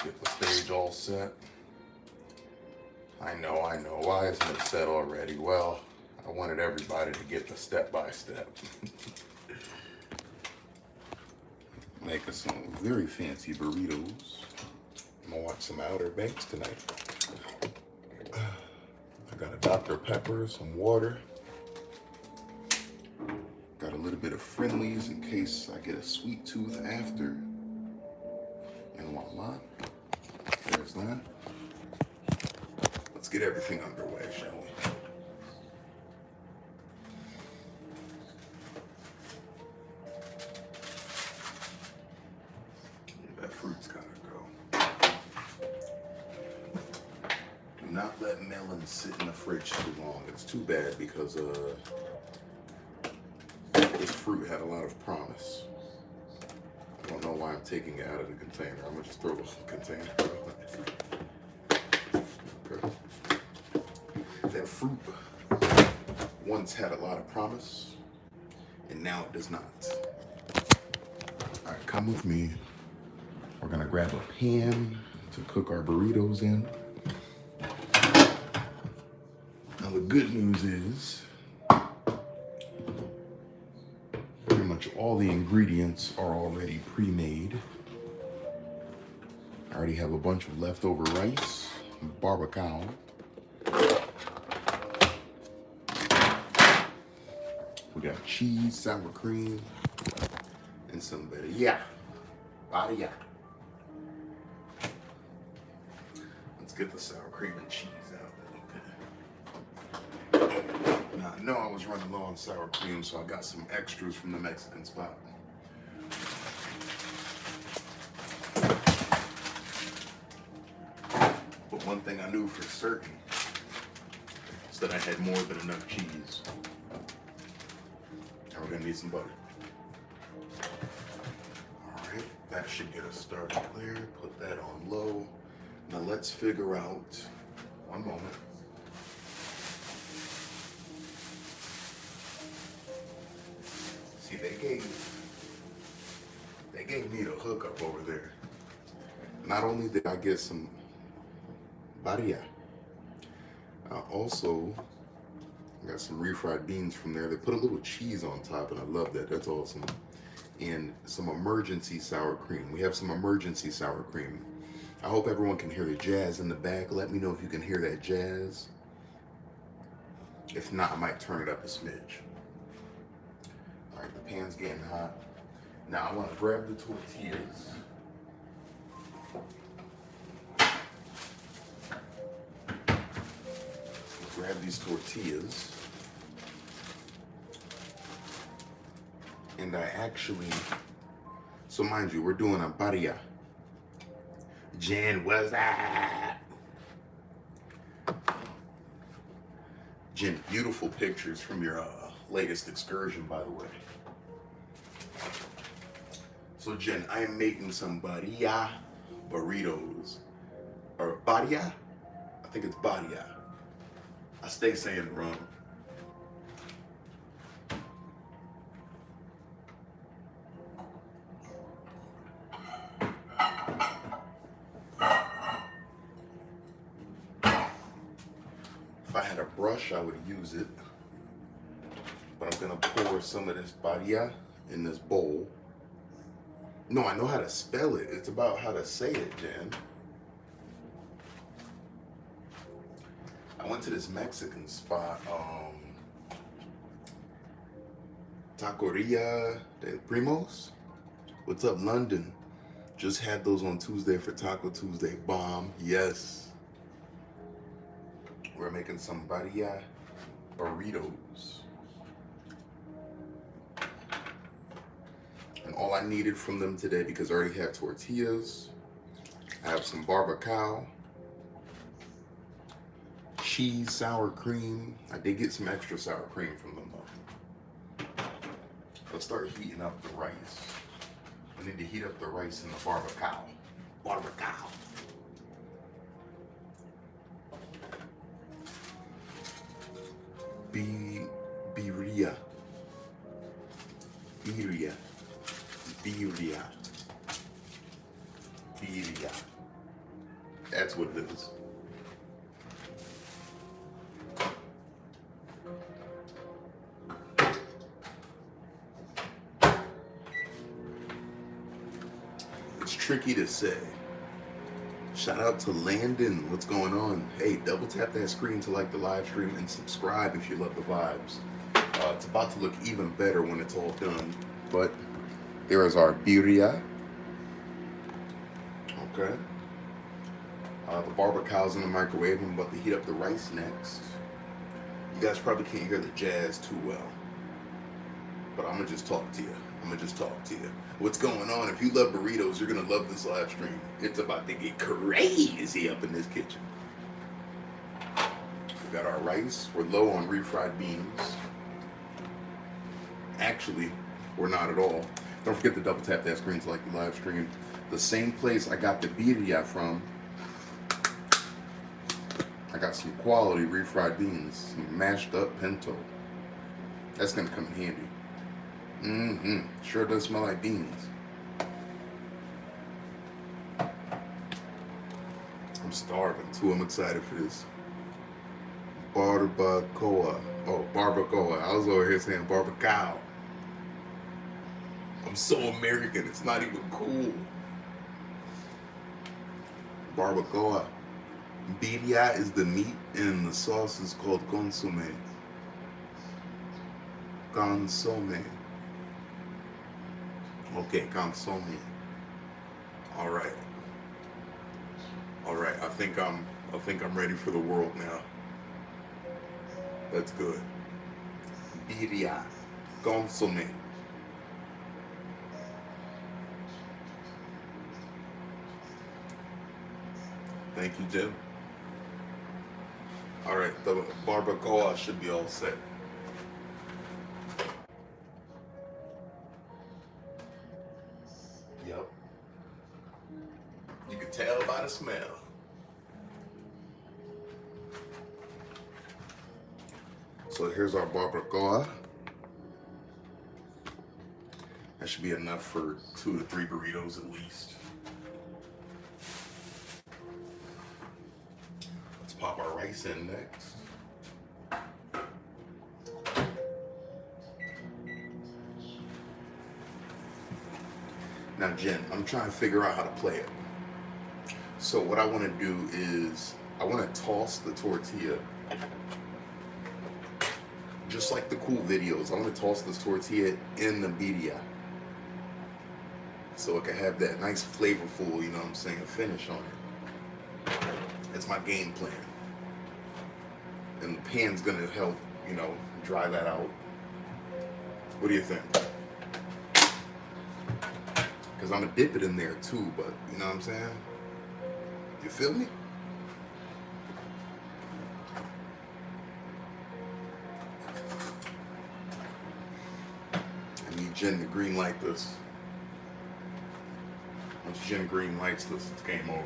Get the stage all set. I know. Why isn't it set already? Well, I wanted everybody to get the step-by-step. Making some very fancy burritos. I'm gonna watch some Outer Banks tonight. I got a Dr. Pepper, some water. Got a little bit of Friendlies in case I get a sweet tooth after. And voila, there's that. Let's get everything underway, shall we? That fruit's gotta go. Do not let melons sit in the fridge too long. It's too bad because this fruit had a lot of promise. I don't know why I'm taking it out of the container. I'm gonna just throw the whole container away. Okay. That fruit once had a lot of promise, and now it does not. All right, come with me. We're gonna grab a pan to cook our burritos in. Now the good news is, pretty much all the ingredients are already pre-made. I already have a bunch of leftover rice, barbecue. We got cheese, sour cream, and some barilla. Let's get the sour cream and cheese out. Now, I know I was running low on sour cream, so I got some extras from the Mexican spot. But one thing I knew for certain is that I had more than enough cheese. Now we're gonna need some butter. All right, that should get us started there. Put that on low. Now let's figure out, one moment. See, they gave me the hookup over there. Not only did I get some barilla, I also got some refried beans from there. They put a little cheese on top, and I love that. That's awesome. And some emergency sour cream. We have some emergency sour cream. I hope everyone can hear the jazz in the back. Let me know if you can hear that jazz. If not, I might turn it up a smidge. All right, the pan's getting hot. Now I want to grab the tortillas. Grab these tortillas. And I actually, so mind you, we're doing a barilla. Jen, what's that? Jen, beautiful pictures from your latest excursion, by the way. So Jen, I am making some barilla burritos. Or barilla? I think it's barilla. I stay saying it wrong. If I had a brush, I would use it. But I'm gonna pour some of this barilla in this bowl. No, I know how to spell it. It's about how to say it, Jen. I went to this Mexican spot, Taqueria de Primos. What's up, London? Just had those on Tuesday for Taco Tuesday. Bomb, yes. We're making some barilla burritos. And all I needed from them today, because I already had tortillas, I have some barbecue, cheese, sour cream. I did get some extra sour cream from them though. Let's start heating up the rice. I need to heat up the rice in the barbecue. Barbecue. Birria. Birria. Birria. Birria. That's what it is. It's tricky to say. Shout out to Landon. What's going on? Hey, double tap that screen to like the live stream and subscribe if you love the vibes. It's about to look even better when it's all done. But there is our birria. Okay. The barbacoa's in the microwave. I'm about to heat up the rice next. You guys probably can't hear the jazz too well, but I'm gonna just talk to you. What's going on? If you love burritos, you're gonna love this live stream. It's about to get crazy up in this kitchen. We got our rice. We're low on refried beans. Actually, we're not at all. Don't forget to double tap that screen to like the live stream. The same place I got the birria from, I got some quality refried beans, some mashed up pinto. That's gonna come in handy. Sure does smell like beans. I'm starving too. I'm excited for this. Barbacoa. Oh, barbacoa. I was over here saying barbacoa. I'm so American, it's not even cool. Barbacoa. Birria is the meat and the sauce is called consomme. Consomme. Okay, consomme. All right. I think I'm ready for the world now. That's good. Birria, consomme. Thank you, Jim. All right, the barbacoa should be all set. Yep. You can tell by the smell. So here's our barbacoa. That should be enough for 2 to 3 burritos at least. Let's pop our rice in next. Now, Jen, I'm trying to figure out how to play it. So what I want to do is I want to toss the tortilla. Just like the cool videos, I want to toss this tortilla in the birria. So it can have that nice flavorful, you know what I'm saying, finish on it. That's my game plan. And the pan's gonna help, you know, dry that out. What do you think? Because I'm gonna dip it in there too, but you know what I'm saying? You feel me? I need Jen to green light this. Once Jen green lights this, it's game over.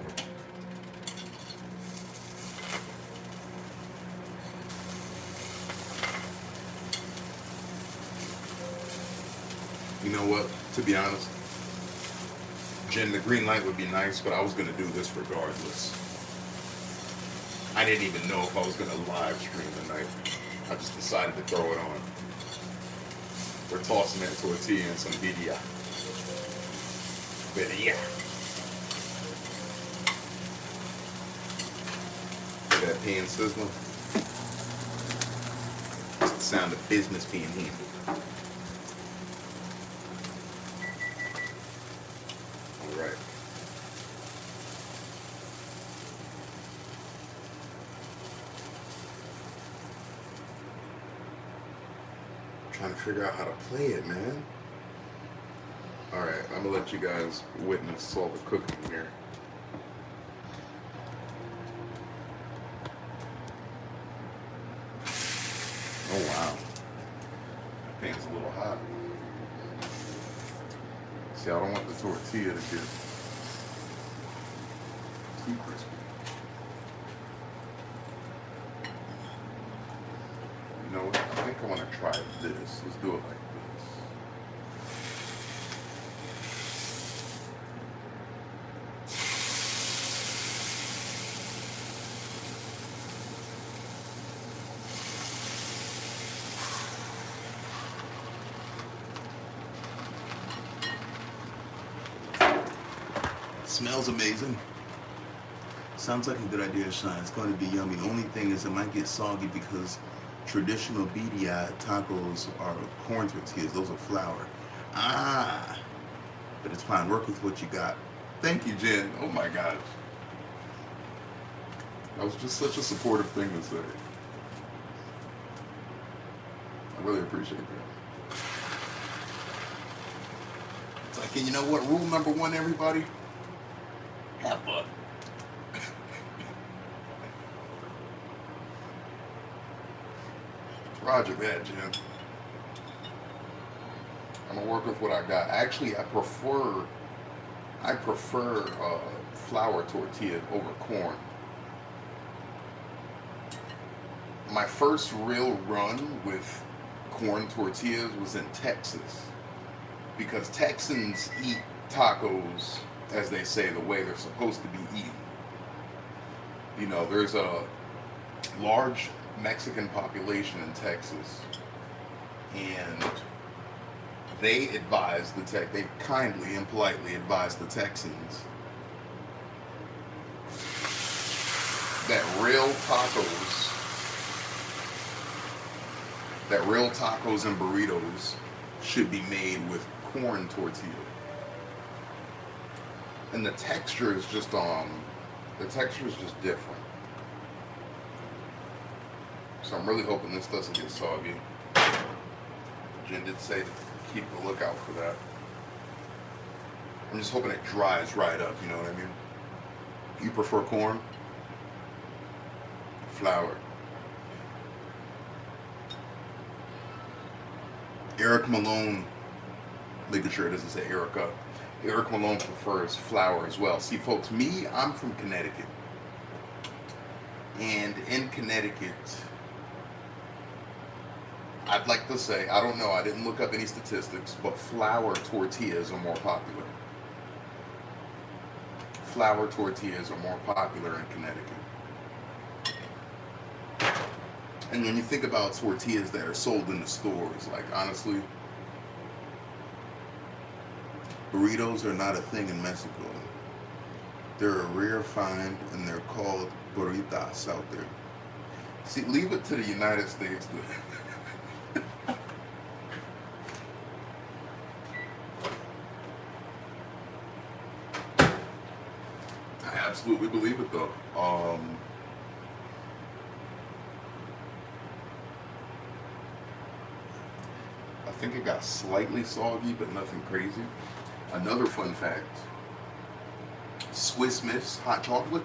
You know what? To be honest, Jen, the green light would be nice, but I was going to do this regardless. I didn't even know if I was going to live stream tonight. I just decided to throw it on. We're tossing that tortilla and some birria. Birria. Hear that pan sizzling? It's the sound of business being handled. All right. Trying to figure out how to play it, man. Alright, I'm gonna let you guys witness all the cooking here. Oh wow. That pan's a little hot. See, I don't want the tortilla to get too crispy. You know what? I think I want to try this. Let's do it like this. Smells amazing. Sounds like a good idea, Sean. It's going to be yummy. The only thing is it might get soggy because traditional birria tacos are corn tortillas. Those are flour. Ah, but it's fine. Work with what you got. Thank you, Jen. Oh my gosh. That was just such a supportive thing to say. I really appreciate that. It's like, and you know what? Rule number one, everybody? Have fun. Roger that, Jen. I'm gonna work with what I got. Actually, I prefer flour tortilla over corn. My first real run with corn tortillas was in Texas, because Texans eat tacos, as they say, the way they're supposed to be eaten. You know, there's a large Mexican population in Texas, and they kindly and politely advise the Texans that real tacos and burritos should be made with corn tortilla. And the texture is just different. So I'm really hoping this doesn't get soggy. Jen did say to keep a lookout for that. I'm just hoping it dries right up, you know what I mean? You prefer corn? Flour. Eric Malone, making sure it doesn't say Erica. Eric Malone prefers flour as well. See, folks, I'm from Connecticut. And in Connecticut, I'd like to say, I don't know, I didn't look up any statistics, but flour tortillas are more popular. Flour tortillas are more popular in Connecticut. And when you think about tortillas that are sold in the stores, like honestly, burritos are not a thing in Mexico. They're a rare find, and they're called burritas out there. See, leave it to the United States to I absolutely believe it though. I think it got slightly soggy, but nothing crazy. Another fun fact: Swiss Miss hot chocolate.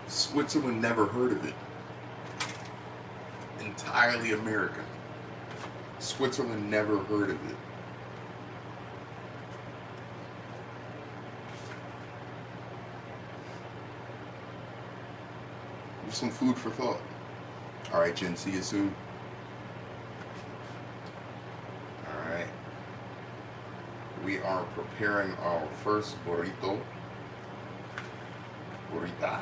Switzerland never heard of it. Entirely American. Switzerland never heard of it. Just some food for thought. All right, Jen, see you soon. All right. We are preparing our first burrito. Burrita.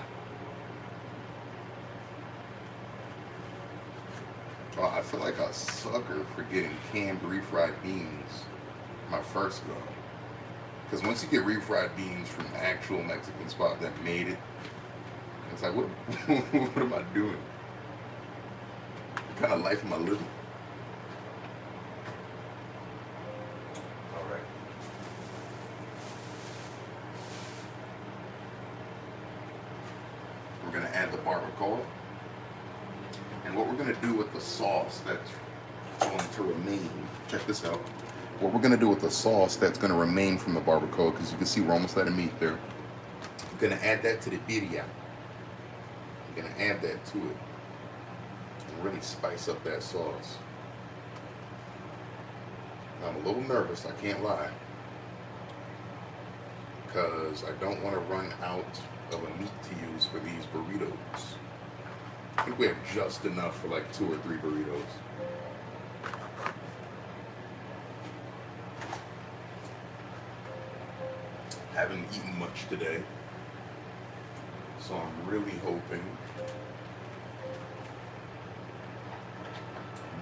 Oh, I feel like a sucker for getting canned refried beans my first go. Because once you get refried beans from the actual Mexican spot that made it, it's like, what, what am I doing? What kind of life am I living? All right. We're going to add the barbacoa. And what we're going to do with the sauce that's going to remain, check this out. What we're going to do with the sauce that's going to remain from the barbacoa, because you can see we're almost out of meat there. We're going to add that to the birria. We're going to add that to it and really spice up that sauce. Now, I'm a little nervous, I can't lie, because I don't want to run out of a meat to use for these burritos. I think we have just enough for like 2 or 3 burritos. Haven't eaten much today, so I'm really hoping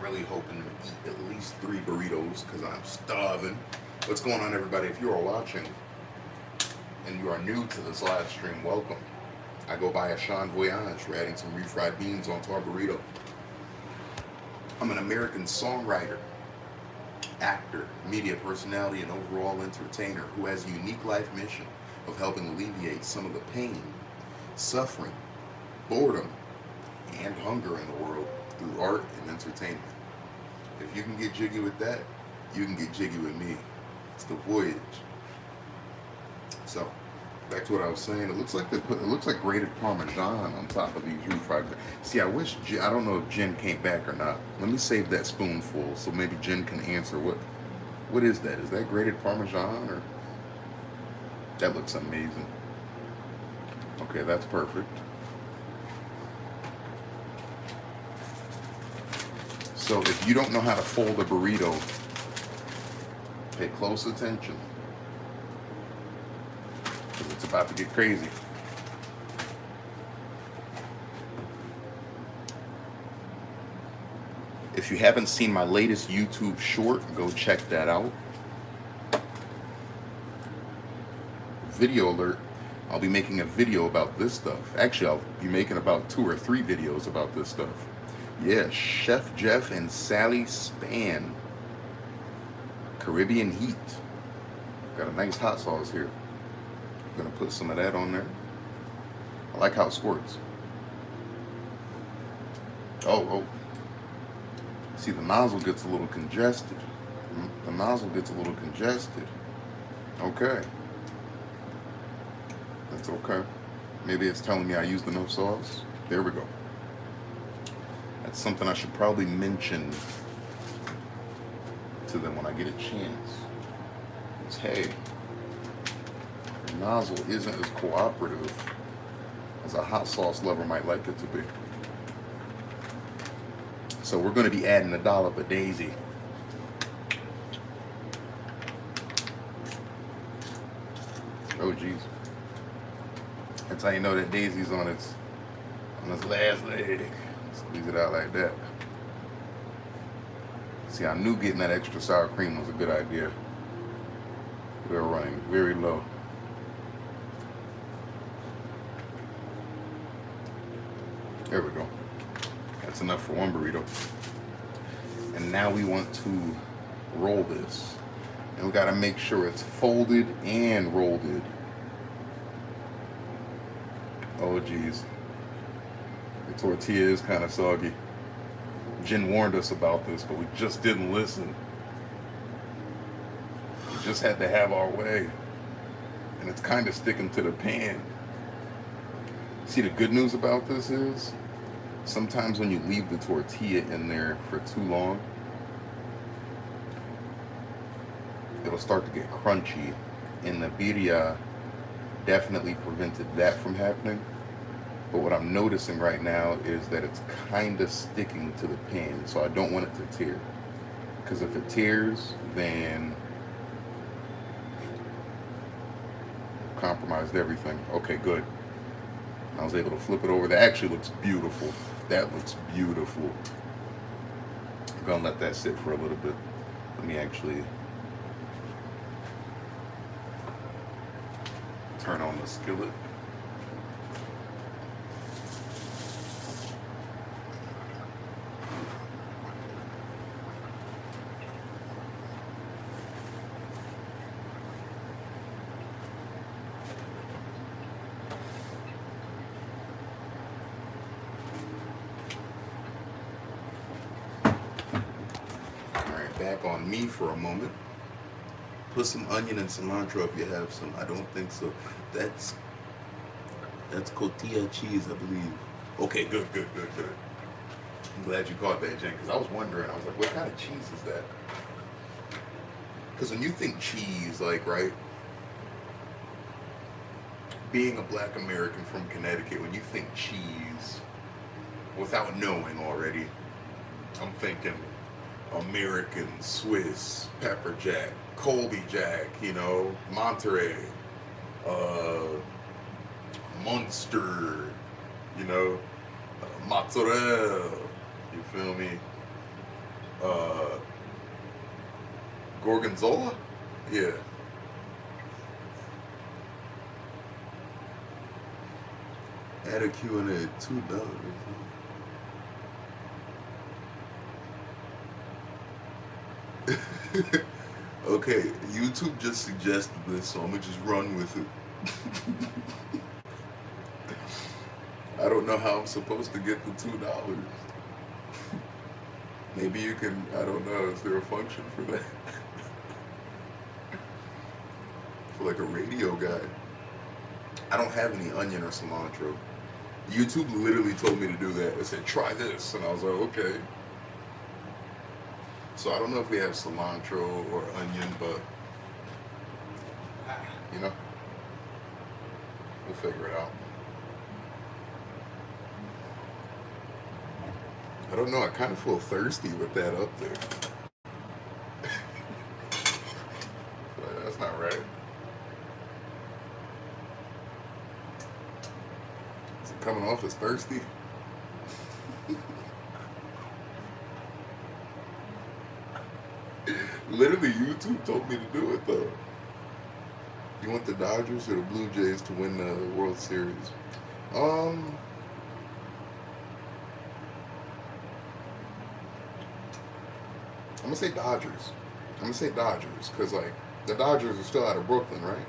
to eat at least 3 burritos because I'm starving. What's going on, everybody? If you are watching and you are new to this live stream, welcome. I go by Ashan Voyage. We're adding some refried beans onto our burrito. I'm an American songwriter, actor, media personality, and overall entertainer who has a unique life mission of helping alleviate some of the pain, suffering, boredom, and hunger in the world through art and entertainment. If you can get jiggy with that, you can get jiggy with me. It's the voyage. So, back to what I was saying. It looks like it looks like grated Parmesan on top of these refried. See, I don't know if Jen came back or not. Let me save that spoonful so maybe Jen can answer what is that? Is that grated Parmesan or? That looks amazing. Okay, that's perfect. So if you don't know how to fold a burrito, pay close attention, because it's about to get crazy. If you haven't seen my latest YouTube short, go check that out. Video alert, I'll be making a video about this stuff. Actually, I'll be making about 2 or 3 videos about this stuff. Yeah, Chef Jeff and Sally Span. Caribbean Heat. Got a nice hot sauce here. I'm gonna put some of that on there. I like how it squirts. Oh. See, the nozzle gets a little congested. The nozzle gets a little congested. Okay. That's okay. Maybe it's telling me I used enough sauce. There we go. That's something I should probably mention to them when I get a chance. It's, hey, the nozzle isn't as cooperative as a hot sauce lover might like it to be. So we're going to be adding a dollop of Daisy. Oh, geez. That's how you know that Daisy's on its last leg. Squeeze it out like that. See, I knew getting that extra sour cream was a good idea. We're running very low. There we go. That's enough for one burrito. And now we want to roll this. And we gotta make sure it's folded and rolled. Oh geez. The tortilla is kind of soggy. Jen warned us about this, but we just didn't listen. We just had to have our way. And it's kind of sticking to the pan. See, the good news about this is, sometimes when you leave the tortilla in there for too long, it'll start to get crunchy. And the birria definitely prevented that from happening. But what I'm noticing right now is that it's kind of sticking to the pan, so I don't want it to tear. Because if it tears, then I've compromised everything. Okay, good. I was able to flip it over. That actually looks beautiful. That looks beautiful. I'm gonna let that sit for a little bit. Let me actually turn on the skillet. Back on me for a moment. Put some onion and cilantro if you have some. I don't think so. That's cotija cheese, I believe. Okay, good. I'm glad you caught that, Jen, because I was wondering. I was like, what kind of cheese is that? Because when you think cheese, like, right, being a black American from Connecticut, when you think cheese, without knowing already, I'm thinking American, Swiss, pepper jack, Colby jack, you know, Monterey, Munster, you know, mozzarella, you feel me? Gorgonzola? Yeah. Add a Q&A at $2. Okay, YouTube just suggested this, so I'm gonna just run with it. I don't know how I'm supposed to get the $2. Maybe you can, I don't know, is there a function for that? For like a radio guy. I don't have any onion or cilantro. YouTube literally told me to do that. It said, try this. And I was like, okay. So I don't know if we have cilantro or onion, but, you know, we'll figure it out. I don't know. I kind of feel thirsty with that up there. But that's not right. Is it coming off as thirsty? Literally, YouTube told me to do it, though. You want the Dodgers or the Blue Jays to win the World Series? I'm gonna say Dodgers. I'm gonna say Dodgers because like the Dodgers are still out of Brooklyn, right?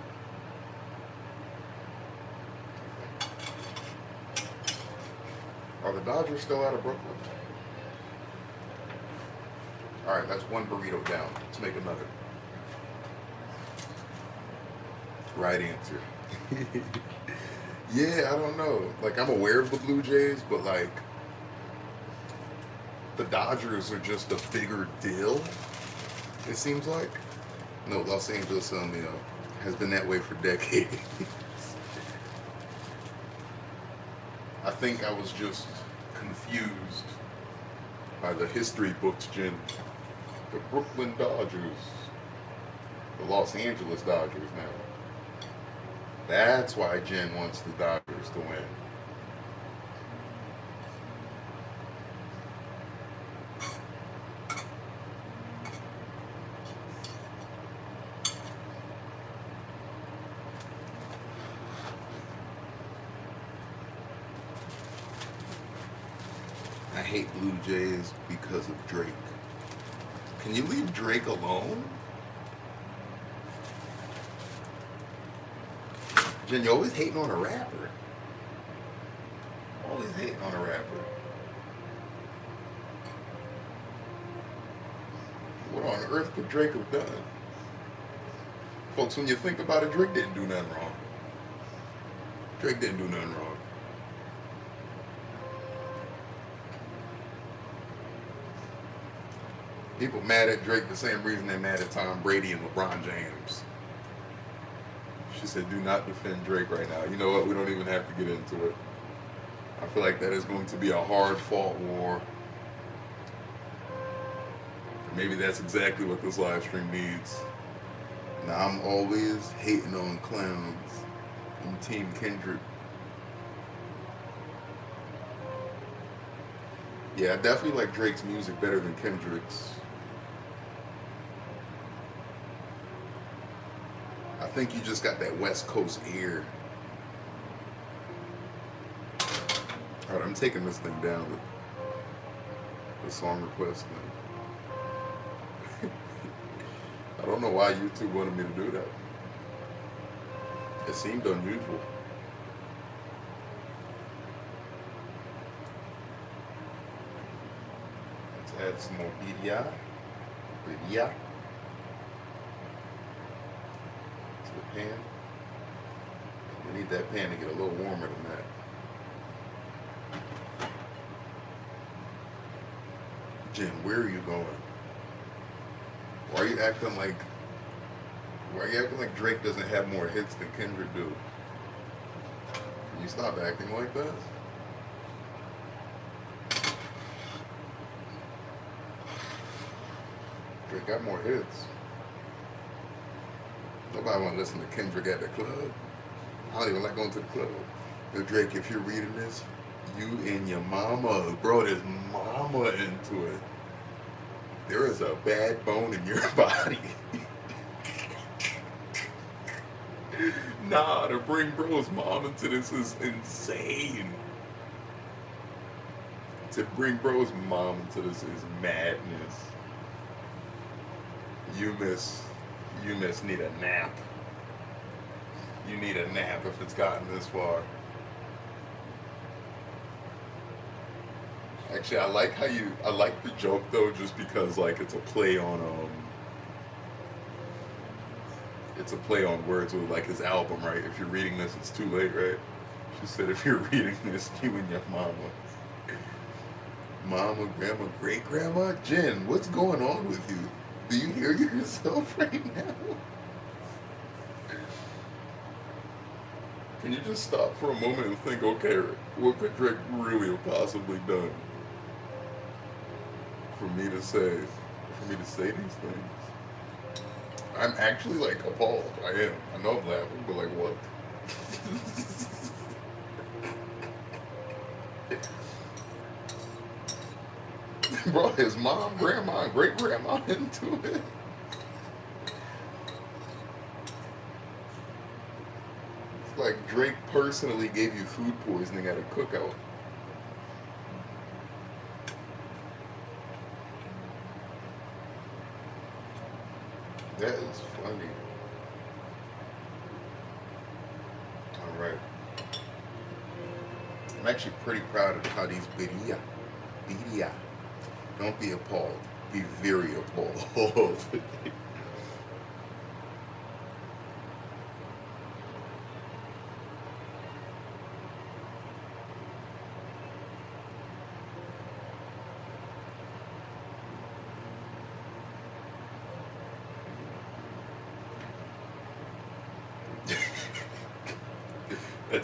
Are the Dodgers still out of Brooklyn? All right, that's one burrito down. Let's make another. Right answer. Yeah, I don't know. Like I'm aware of the Blue Jays, but like the Dodgers are just a bigger deal. It seems like. No, Los Angeles has been that way for decades. I think I was just confused by the history books, Jen. The Brooklyn Dodgers. The Los Angeles Dodgers now. That's why Jen wants the Dodgers to win. I hate Blue Jays because of Drake. Can you leave Drake alone? Jen, you're always hating on a rapper. Always hating on a rapper. What on earth could Drake have done? Folks, when you think about it, Drake didn't do nothing wrong. Drake didn't do nothing wrong. People mad at Drake the same reason they're mad at Tom Brady and LeBron James. She said, do not defend Drake right now. You know what? We don't even have to get into it. I feel like that is going to be a hard-fought war. Maybe that's exactly what this live stream needs. Now, I'm always hating on clowns. I'm Team Kendrick. Yeah, I definitely like Drake's music better than Kendrick's. I think you just got that West Coast ear. Alright, I'm taking this thing down. The song request thing. I don't know why YouTube wanted me to do that. It seemed unusual. Let's add some more birria. The pan. We need that pan to get a little warmer than that. Jen, where are you going? Why are you acting like Drake doesn't have more hits than Kendrick do? Can you stop acting like that? Drake got more hits. Nobody want to listen to Kendrick at the club. I don't even like going to the club. Yo, Drake, if you're reading this, you and your mama brought his mama into it. There is a bad bone in your body. Nah, to bring bro's mom into this is insane. To bring bro's mom into this is madness. You miss, you miss need a nap. You need a nap if it's gotten this far. Actually, I like the joke though, just because like it's a play on words with like his album, right? If you're reading this, it's too late, right? She said, if you're reading this, you and your mama, grandma, great grandma, Jen, what's going on with you? Do you hear yourself right now? Can you just stop for a moment and think, okay, what could Drake really have possibly done for me to say these things? I'm actually like appalled. I am. I know I'm laughing, but like what? Bro, his mom, grandma, and great grandma into it. It's like Drake personally gave you food poisoning at a cookout. That is funny. Alright. I'm actually pretty proud of how these Bidia. Don't be appalled. Be very appalled.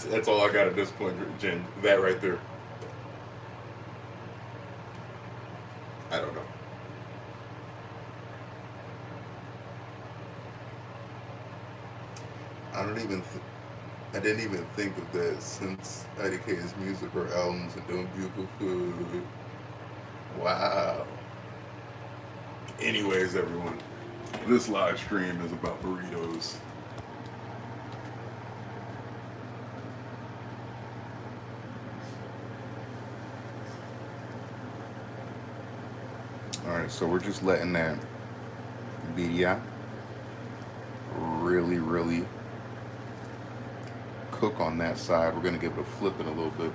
That's all I got at this point, Jen. That right there. I don't know. I didn't even think of that since IDK's music or albums and doing beautiful food. Wow. Anyways, everyone, this live stream is about burritos. Alright, so we're just letting that birria really cook on that side. We're gonna give it a flip in a little bit.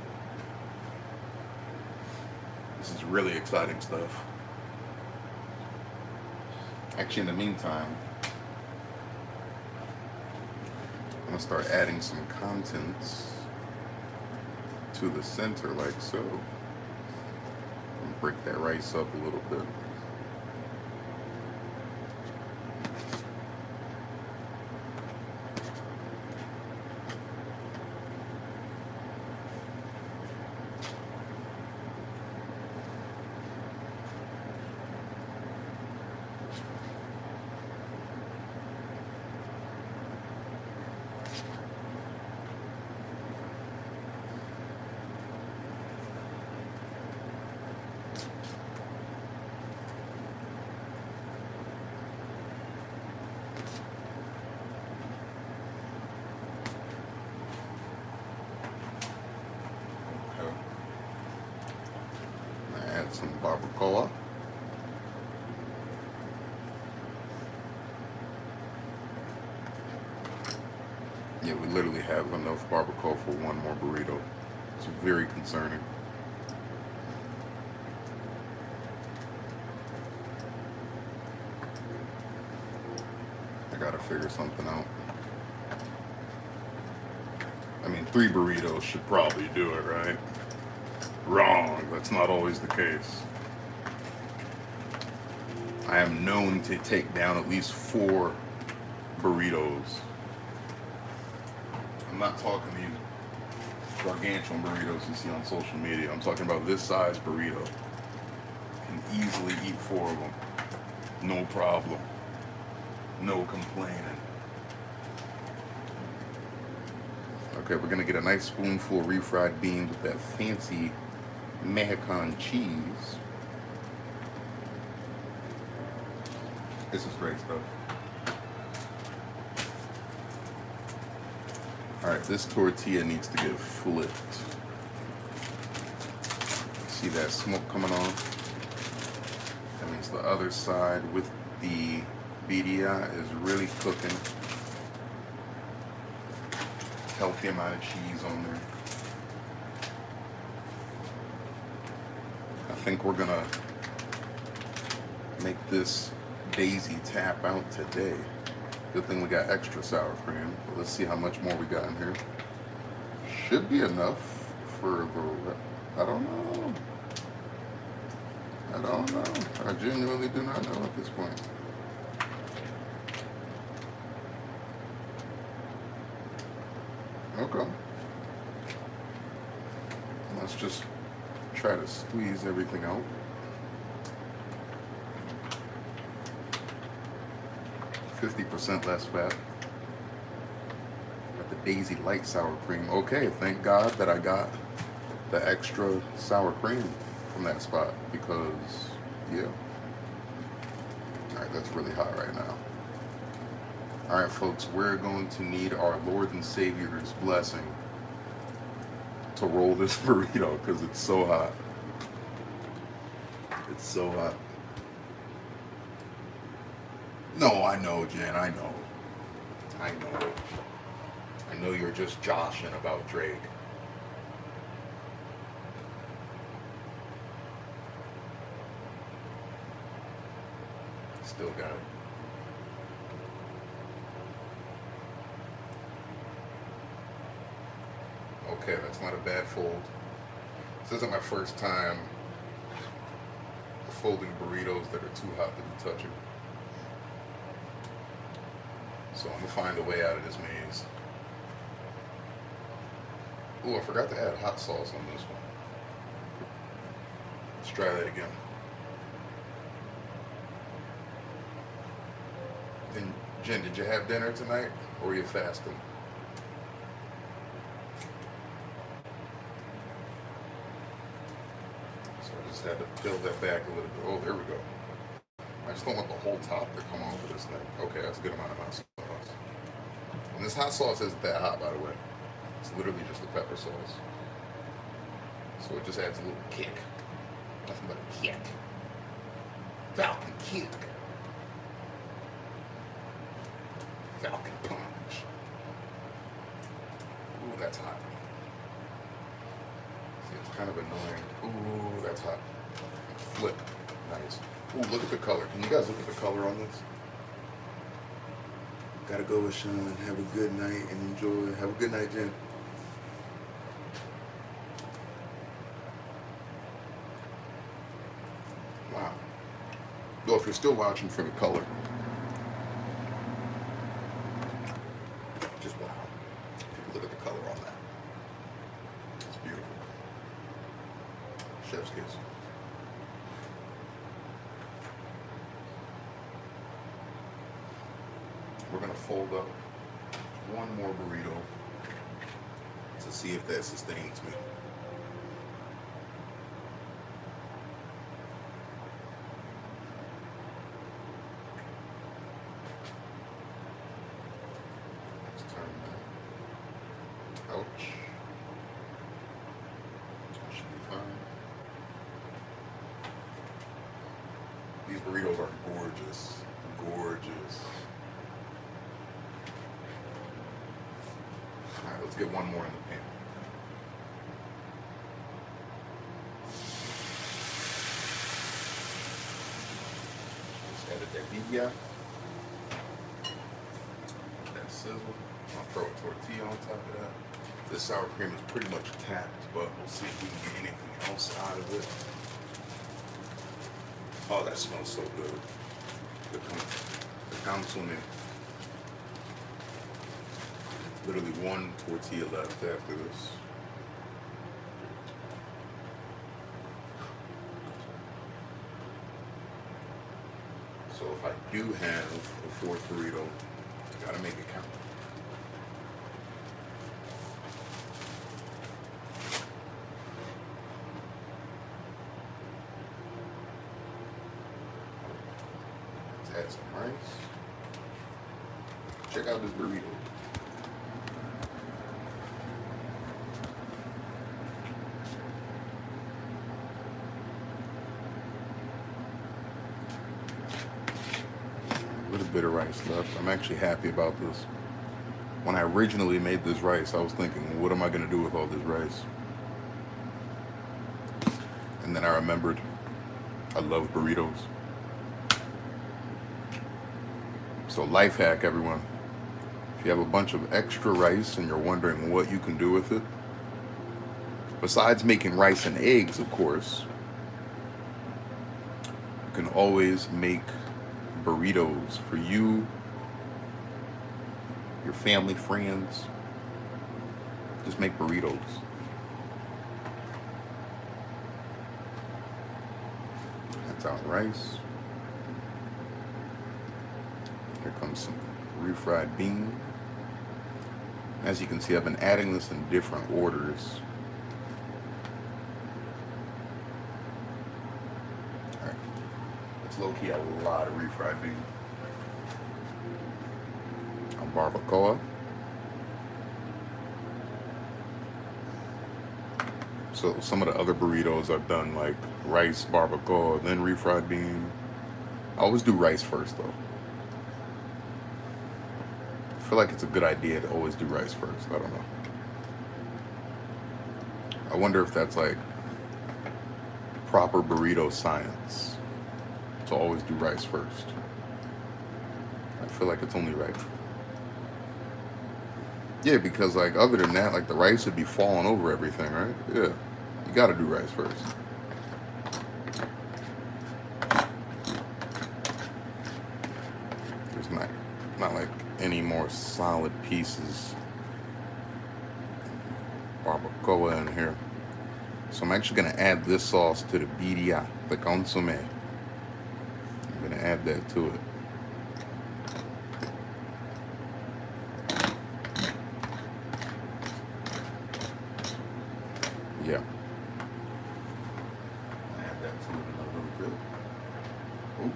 This is really exciting stuff. Actually, in the meantime, I'm gonna start adding some contents to the center like so. And break that rice up a little bit. Some barbacoa. Yeah, we literally have enough barbacoa for one more burrito. It's very concerning. I gotta figure something out. I mean, 3 burritos should probably do it, right? Wrong. That's not always the case. I am known to take down at least 4 burritos. I'm not talking these gargantuan burritos you see on social media. I'm talking about this size burrito. Can easily eat 4 of them. No problem. No complaining. Okay, we're gonna get a nice spoonful of refried beans with that fancy Mexican cheese. This is great stuff. All right, this tortilla needs to get flipped. See that smoke coming on? That means the other side with the birria is really cooking. Healthy amount of cheese on there. I think we're gonna make this daisy tap out today. Good thing we got extra sour cream. But let's see how much more we got in here. Should be enough for the, I don't know. I don't know. I genuinely do not know at this point. Okay. Let's just try to squeeze everything out. %, less fat. Got the Daisy Light sour cream. Okay, thank God that I got the extra sour cream from that spot because, yeah. Alright, that's really hot right now. Alright, folks, we're going to need our Lord and Savior's blessing to roll this burrito because it's so hot. It's so hot. No, I know, Jen, I know. I know. I know you're just joshing about Drake. Still got it. Okay, that's not a bad fold. This isn't my first time folding burritos that are too hot to be touching. So I'm gonna find a way out of this maze. Ooh, I forgot to add hot sauce on this one. Let's try that again. And Jen, did you have dinner tonight or were you fasting? So I just had to peel that back a little bit. Oh, there we go. I just don't want the whole top to come off of this thing. Okay, that's a good amount of hot sauce. And this hot sauce isn't that hot, by the way. It's literally just a pepper sauce. So it just adds a little kick. Nothing but a kick. Falcon kick. Falcon punch. Ooh, that's hot. See, it's kind of annoying. Ooh, that's hot. Flip. Nice. Ooh, look at the color. Can you guys look at the color on this? Gotta go with Sean. Have a good night and enjoy. Have a good night, Jen. Wow. Well, if you're still watching for the color, just wow. Take a look at the color on that. It's beautiful. Chef's kiss. We're gonna fold up one more burrito to see if that sustains me. Let's turn that. Ouch. Should be fine. These burritos are gorgeous. Gorgeous. Alright, let's get one more in the pan. Just added that birria. That sizzle. I'll throw a tortilla on top of that. This sour cream is pretty much tapped, but we'll see if we can get anything else out of it. Oh, that smells so good. The consomme. Literally one tortilla left after this. So if I do have a fourth burrito, I gotta make it count. Let's add some rice. Check out this burrito. bit of rice left. I'm actually happy about this. When I originally made this rice, I was thinking, what am I going to do with all this rice? And then I remembered I love burritos. So life hack, everyone. If you have a bunch of extra rice and you're wondering what you can do with it, besides making rice and eggs, of course, you can always make burritos for you, your family, friends. Just make burritos. That's our rice. Here comes some refried beans. As you can see, I've been adding this in different orders. Alright. It's low-key a lot of refried beans. A barbacoa. So some of the other burritos I've done like rice, barbacoa, then refried bean. I always do rice first though. I feel like it's a good idea to always do rice first. I don't know. I wonder if that's like proper burrito science to always do rice first. I feel like it's only right. Yeah, because like other than that, like the rice would be falling over everything, right? Yeah, you gotta do rice first. There's not like any more solid pieces barbacoa in here. So I'm actually gonna add this sauce to the birria, the consomme. I'm gonna add that to it. Yeah. Add that to it a little bit. Oh,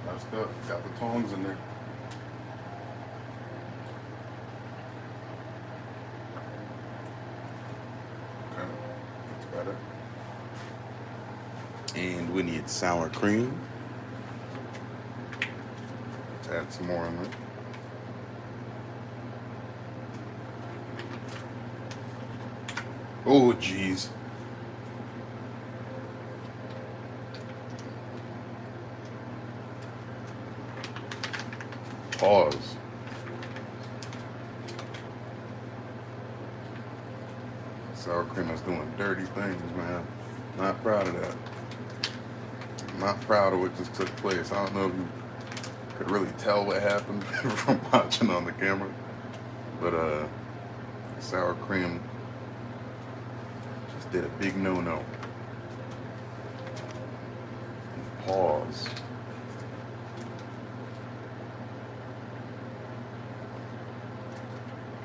messed up. Got the tongs in there. Okay, that's better. And we need sour cream. Let's add some more in there. Oh, geez. Pause. Sour cream is doing dirty things, man. Not proud of that. Not proud of what just took place. I don't know if you could really tell what happened from watching on the camera. But sour cream did a big no-no. Pause.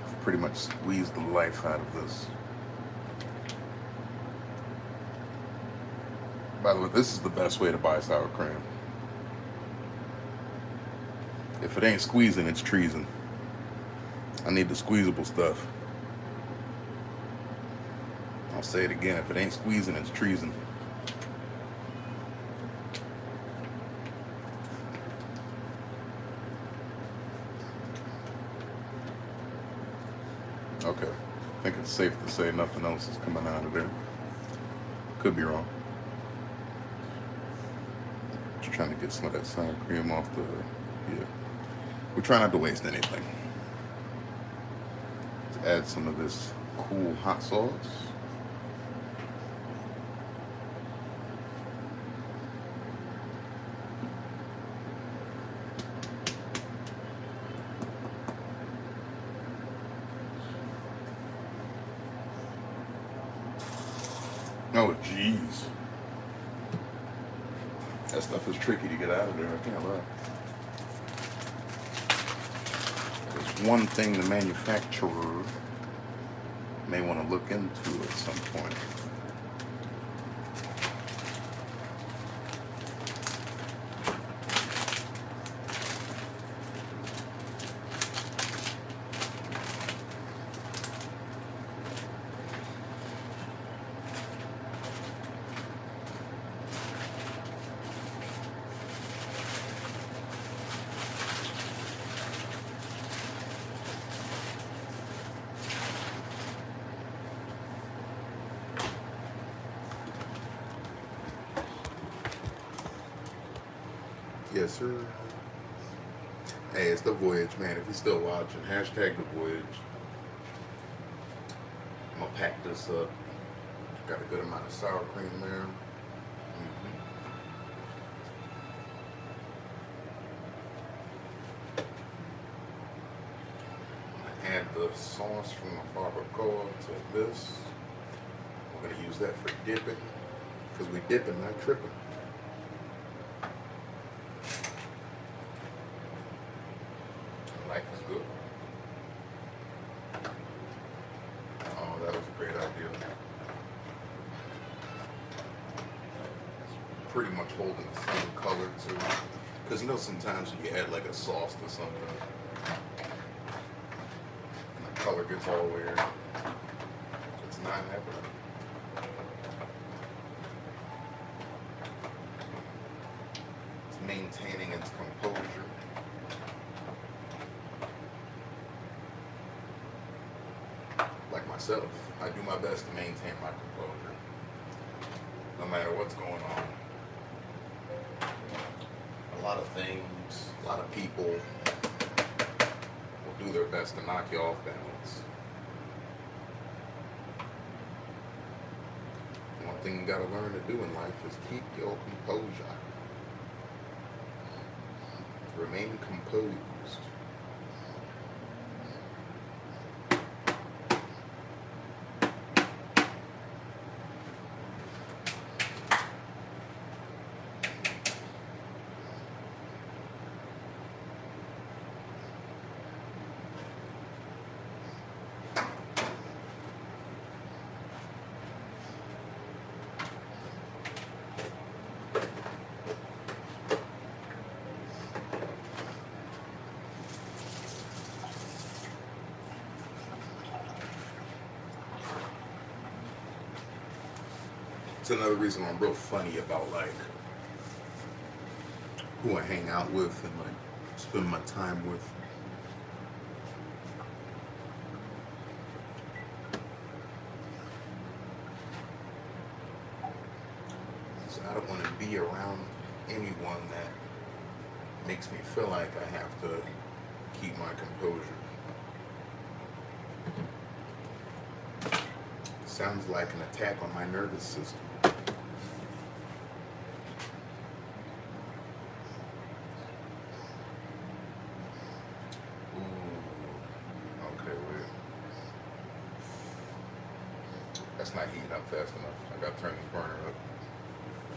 I've pretty much squeezed the life out of this. By the way, this is the best way to buy sour cream. If it ain't squeezing, it's treason. I need the squeezable stuff. I'll say it again, if it ain't squeezing, it's treason. Okay, I think it's safe to say nothing else is coming out of there. Could be wrong. Just trying to get some of that sour cream off the, yeah. We're trying not to waste anything. Let's add some of this cool hot sauce. Oh, jeez. That stuff is tricky to get out of there, I can't lie. There's one thing the manufacturer may want to look into at some point. Yes, sir. Hey, it's The Voyage, man. If you're still watching, hashtag The Voyage. I'm gonna pack this up. Got a good amount of sour cream there. Add the sauce from the barbacoa to this. We're gonna use that for dipping, because we dipping, not tripping. Life is good. Oh, that was a great idea. It's pretty much holding the same color too. Because you know sometimes when you add like a sauce to something, color gets all weird. It's not happening. It's maintaining its composure. Like myself, I do my best to maintain my composure, no matter what's going on. A lot of things, a lot of people will do their best to knock you off balance. One thing you gotta learn to do in life is keep your composure. Remain composed. It's another reason I'm real funny about like who I hang out with and like spend my time with. So I don't want to be around anyone that makes me feel like I have to keep my composure. Sounds like an attack on my nervous system. That's not heating up fast enough. I gotta turn this burner up.